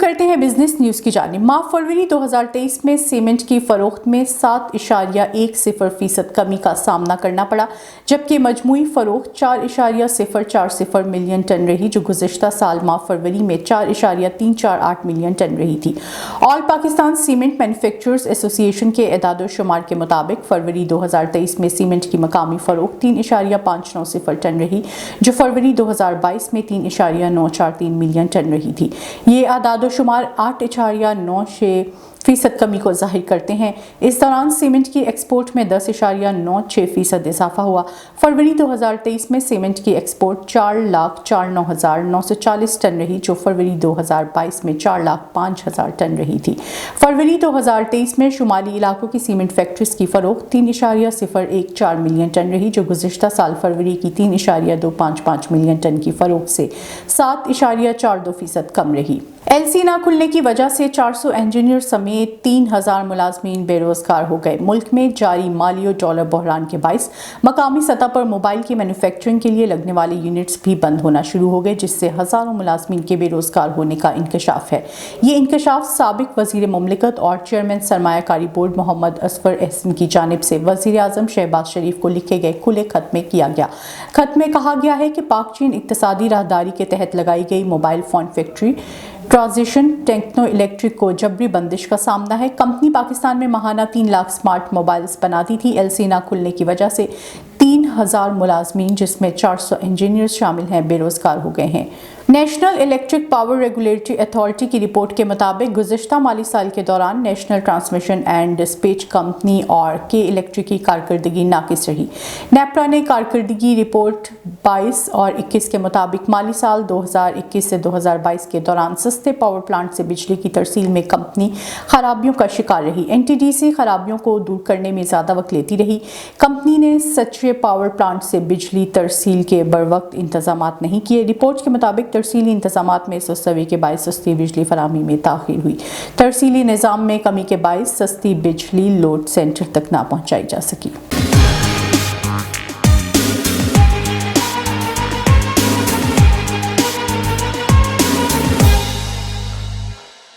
کرتے ہیں business news کی جانب۔ ماہ فروری 2023 میں سیمنٹ کی فروخت میں 7.10% کمی کا سامنا کرنا پڑا، جبکہ مجموعی فروخت 4.040 ملین ٹن رہی، جو گزشتہ سال ماہ فروری میں 4.348 ملین ٹن رہی تھی۔ آل پاکستان سیمنٹ مینوفیکچررز ایسوسی ایشن کے اعداد و شمار کے مطابق فروری 2023 میں سیمنٹ کی مقامی فروخت 3.590 ٹن رہی، جو فروری 2022 میں 3.943 ملین ٹن رہی تھی۔ یہ اعداد و شمار 8.96% کمی کو ظاہر کرتے ہیں۔ اس دوران سیمنٹ کی ایکسپورٹ میں 10.96% اضافہ ہوا۔ فروری 2023 میں سیمنٹ کی ایکسپورٹ 4,49,940 ٹن رہی، جو فروری 2022 میں 4,05,000 ٹن رہی تھی۔ فروری 2023 میں شمالی علاقوں کی سیمنٹ فیکٹریز کی فروخت 3.014 ملین ٹن رہی، جو گزشتہ سال فروری کی 3.255 ملین ٹن کی فروخت سے 7.42% کم رہی۔ ایل سی نہ کھلنے کی وجہ سے 400 انجینئر سمیت 3,000 ملازمین بے روزگار ہو گئے۔ ملک میں جاری مالی اور ڈالر بحران کے باعث مقامی سطح پر موبائل کی مینوفیکچرنگ کے لیے لگنے والے یونٹس بھی بند ہونا شروع ہو گئے، جس سے ہزاروں ملازمین کے بے روزگار ہونے کا انکشاف ہے۔ یہ انکشاف سابق وزیر مملکت اور چیئرمین سرمایہ کاری بورڈ محمد اصفر احسن کی جانب سے وزیر اعظم شہباز شریف کو لکھے گئے کھلے خط میں کیا گیا۔ خط میں کہا گیا ہے کہ پاک چین اقتصادی راہداری کے تحت لگائی گئی mobile phone factory Transsion Tecno Electric کو جبری بندش کا سامنا ہے۔ کمپنی پاکستان میں ماہانہ 3 لاکھ سمارٹ موبائلز بناتی تھی۔ ایل سی نہ کھلنے کی وجہ سے 3,000 ملازمین، جس میں 400 انجینئرز شامل ہیں، بے روزگار ہو گئے ہیں۔ National electric power regulatory authority کی رپورٹ کے مطابق گزشتہ مالی سال کے دوران national transmission and dispatch company اور کے الیکٹرک کی کارکردگی ناقص رہی۔ نیپرا نے کارکردگی رپورٹ 22 اور 21 کے مطابق مالی سال 2021 سے 2022 کے دوران سستے پاور پلانٹ سے بجلی کی ترسیل میں کمپنی خرابیوں کا شکار رہی۔ این ٹی ڈی سی خرابیوں کو دور کرنے میں زیادہ وقت لیتی رہی۔ کمپنی نے سچے پاور پلانٹ سے بجلی ترسیل کے بروقت انتظامات نہیں کیے۔ رپورٹ کے مطابق ترسیلی انتظامات میں سستی کے باعث سستی بجلی فراہمی میں تاخیر ہوئی۔ ترسیلی نظام میں کمی کے باعث سستی بجلی لوڈ سینٹر تک نہ پہنچائی جا سکی۔